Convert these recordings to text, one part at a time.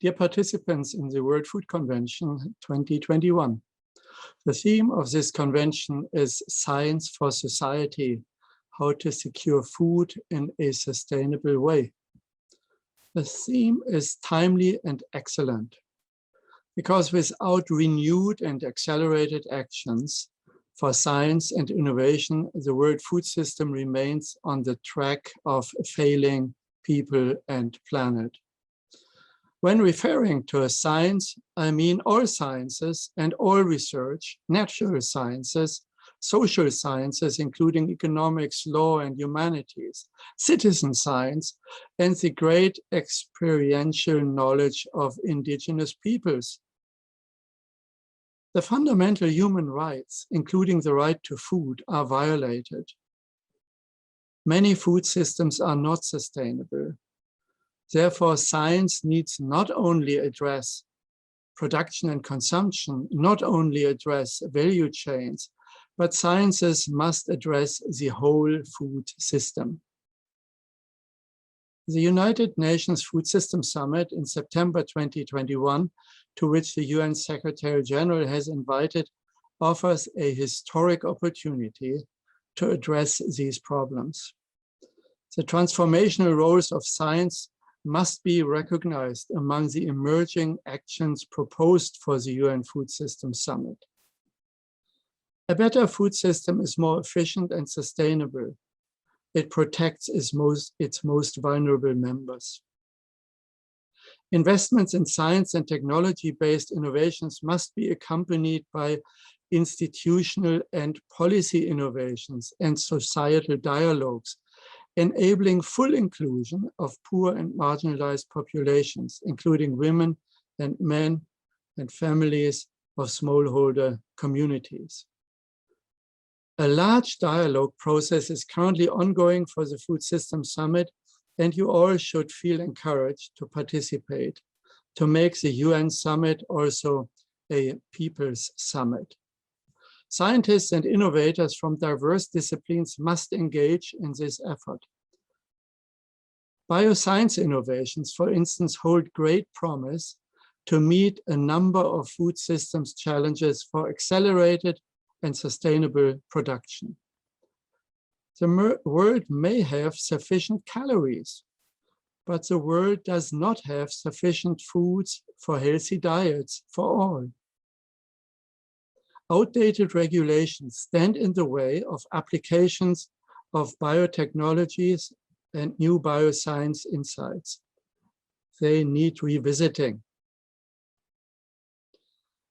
Dear participants in the World Food Convention 2021, the theme of this convention is Science for Society, how to secure food in a sustainable way. The theme is timely and excellent, because without renewed and accelerated actions for science and innovation, the world food system remains on the track of failing people and planet. When referring to a science, I mean all sciences and all research, natural sciences, social sciences, including economics, law, and humanities, citizen science, and the great experiential knowledge of indigenous peoples. The fundamental human rights, including the right to food, are violated. Many food systems are not sustainable. Therefore, science needs not only address production and consumption, not only address value chains, but sciences must address the whole food system. The United Nations Food System Summit in September 2021, to which the UN Secretary General has invited, offers a historic opportunity to address these problems. The transformational roles of science must be recognized among the emerging actions proposed for the UN Food System Summit. A better food system is more efficient and sustainable. It protects its most vulnerable members. Investments in science and technology-based innovations must be accompanied by institutional and policy innovations and societal dialogues, enabling full inclusion of poor and marginalized populations, including women and men and families of smallholder communities. A large dialogue process is currently ongoing for the Food System Summit, and you all should feel encouraged to participate, to make the UN Summit also a People's Summit. Scientists and innovators from diverse disciplines must engage in this effort. Bioscience innovations, for instance, hold great promise to meet a number of food systems challenges for accelerated and sustainable production. The world may have sufficient calories, but the world does not have sufficient foods for healthy diets for all. Outdated regulations stand in the way of applications of biotechnologies and new bioscience insights. They need revisiting.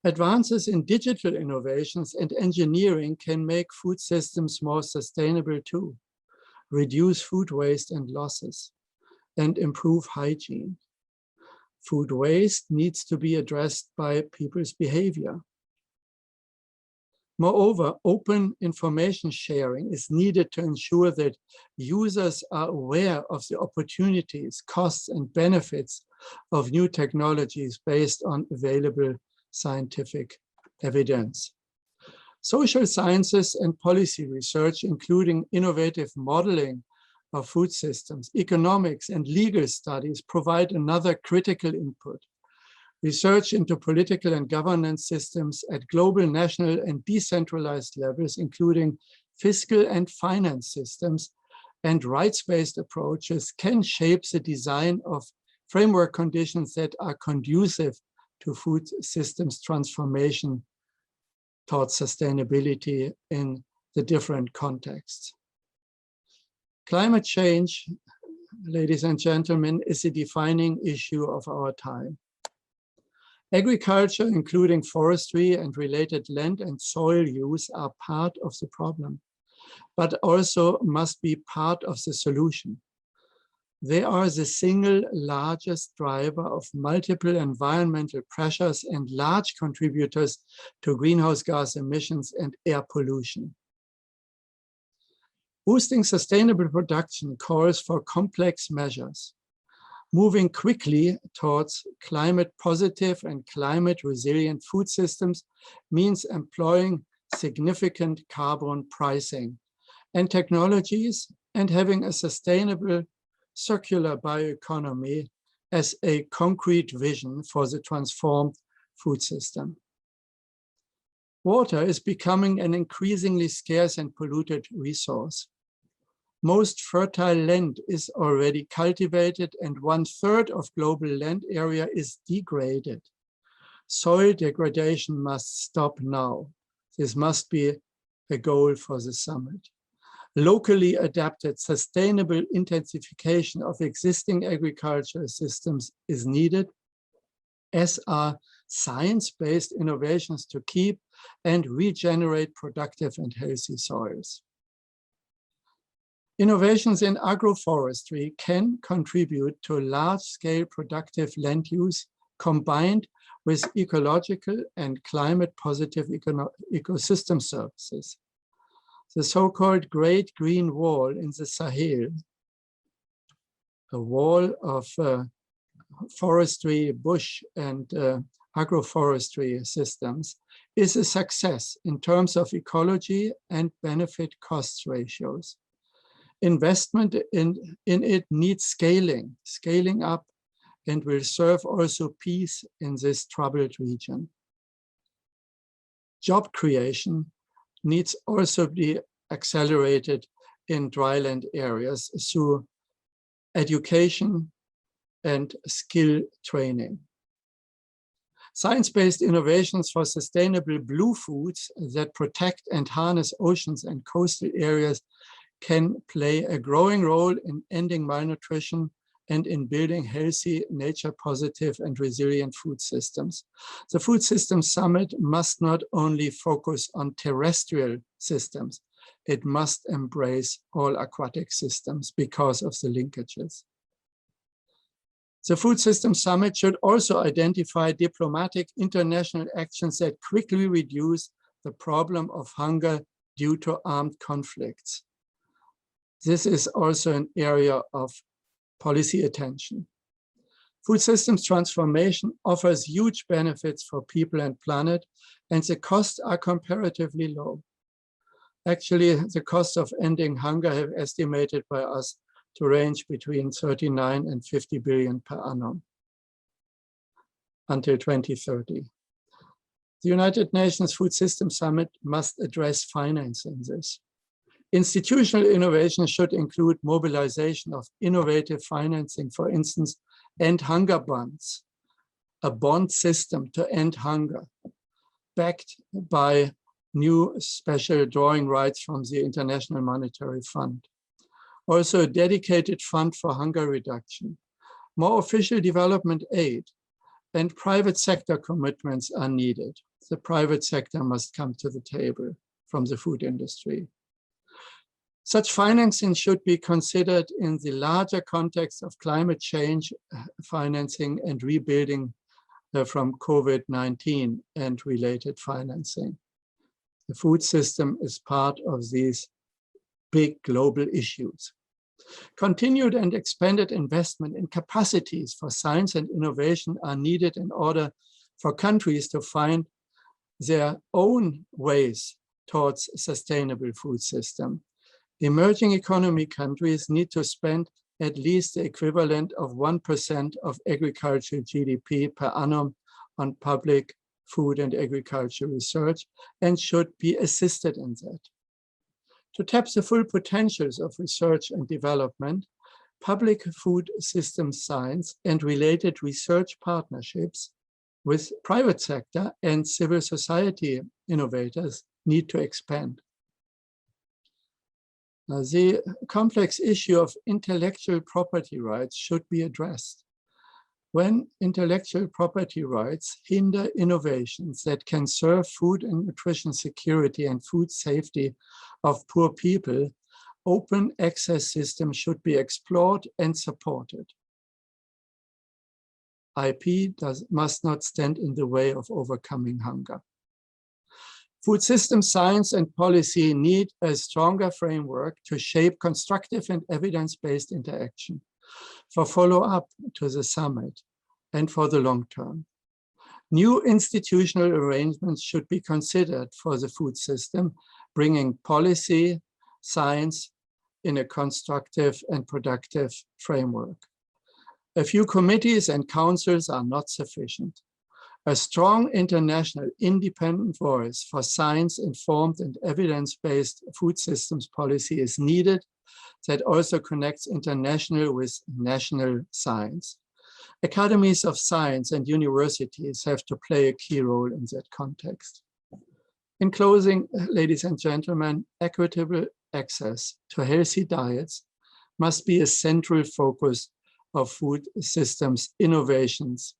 Advances in digital innovations and engineering can make food systems more sustainable too, reduce food waste and losses, and improve hygiene. Food waste needs to be addressed by people's behavior. Moreover, open information sharing is needed to ensure that users are aware of the opportunities, costs, and benefits of new technologies based on available scientific evidence. Social sciences and policy research, including innovative modeling of food systems, economics, and legal studies, provide another critical input. Research into political and governance systems at global, national, and decentralized levels, including fiscal and finance systems and rights-based approaches, can shape the design of framework conditions that are conducive to food systems transformation towards sustainability in the different contexts. Climate change, ladies and gentlemen, is a defining issue of our time. Agriculture, including forestry and related land and soil use, are part of the problem, but also must be part of the solution. They are the single largest driver of multiple environmental pressures and large contributors to greenhouse gas emissions and air pollution. Boosting sustainable production calls for complex measures. Moving quickly towards climate positive and climate resilient food systems means employing significant carbon pricing and technologies and having a sustainable circular bioeconomy as a concrete vision for the transformed food system. Water is becoming an increasingly scarce and polluted resource. Most fertile land is already cultivated and 1/3 of global land area is degraded. Soil degradation must stop now. This must be a goal for the summit. Locally adapted, sustainable intensification of existing agricultural systems is needed, as are science-based innovations to keep and regenerate productive and healthy soils. Innovations in agroforestry can contribute to large-scale productive land use combined with ecological and climate-positive ecosystem services. The so-called Great Green Wall in the Sahel, a wall of forestry, bush, and agroforestry systems, is a success in terms of ecology and benefit cost ratios. Investment in it needs scaling up, and will serve also peace in this troubled region. Job creation needs also be accelerated in dryland areas through education and skill training. Science-based innovations for sustainable blue foods that protect and harness oceans and coastal areas can play a growing role in ending malnutrition and in building healthy, nature-positive and resilient food systems. The Food Systems Summit must not only focus on terrestrial systems, it must embrace all aquatic systems because of the linkages. The Food Systems Summit should also identify diplomatic international actions that quickly reduce the problem of hunger due to armed conflicts. This is also an area of policy attention. Food systems transformation offers huge benefits for people and planet, and the costs are comparatively low. Actually, the cost of ending hunger have estimated by us to range between 39 and 50 billion per annum until 2030. The United Nations Food Systems Summit must address financing this. Institutional innovation should include mobilization of innovative financing, for instance, end hunger bonds, a bond system to end hunger, backed by new special drawing rights from the International Monetary Fund. Also a dedicated fund for hunger reduction, more official development aid, and private sector commitments are needed. The private sector must come to the table from the food industry. Such financing should be considered in the larger context of climate change financing and rebuilding from COVID-19 and related financing. The food system is part of these big global issues. Continued and expanded investment in capacities for science and innovation are needed in order for countries to find their own ways towards a sustainable food system. Emerging economy countries need to spend at least the equivalent of 1% of agricultural GDP per annum on public food and agriculture research and should be assisted in that. To tap the full potentials of research and development, public food systems science and related research partnerships with private sector and civil society innovators need to expand. The complex issue of intellectual property rights should be addressed. When intellectual property rights hinder innovations that can serve food and nutrition security and food safety of poor people, open access systems should be explored and supported. IP must not stand in the way of overcoming hunger. Food system science and policy need a stronger framework to shape constructive and evidence-based interaction for follow-up to the summit and for the long term. New institutional arrangements should be considered for the food system, bringing policy, science in a constructive and productive framework. A few committees and councils are not sufficient. A strong international independent voice for science-informed and evidence-based food systems policy is needed that also connects international with national science. Academies of science and universities have to play a key role in that context. In closing, ladies and gentlemen, equitable access to healthy diets must be a central focus of food systems innovations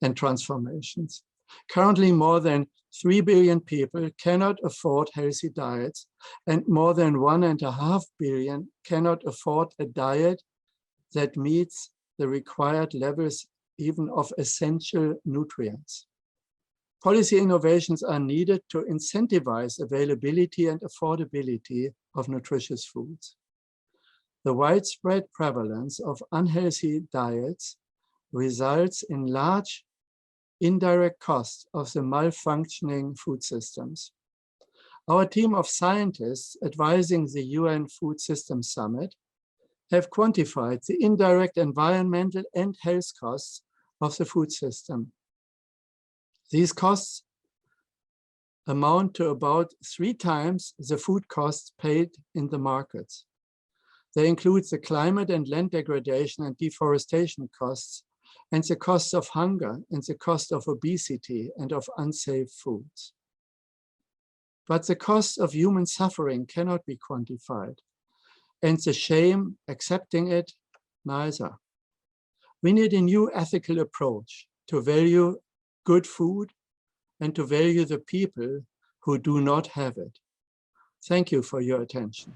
and transformations. Currently, more than 3 billion people cannot afford healthy diets, and more than 1.5 billion cannot afford a diet that meets the required levels even of essential nutrients. Policy innovations are needed to incentivize availability and affordability of nutritious foods. The widespread prevalence of unhealthy diets results in large indirect costs of the malfunctioning food systems. Our team of scientists advising the UN Food Systems Summit have quantified the indirect environmental and health costs of the food system. These costs amount to about 3 times the food costs paid in the markets. They include the climate and land degradation and deforestation costs, and the cost of hunger, and the cost of obesity and of unsafe foods. But the cost of human suffering cannot be quantified, and the shame accepting it, neither. We need a new ethical approach to value good food and to value the people who do not have it. Thank you for your attention.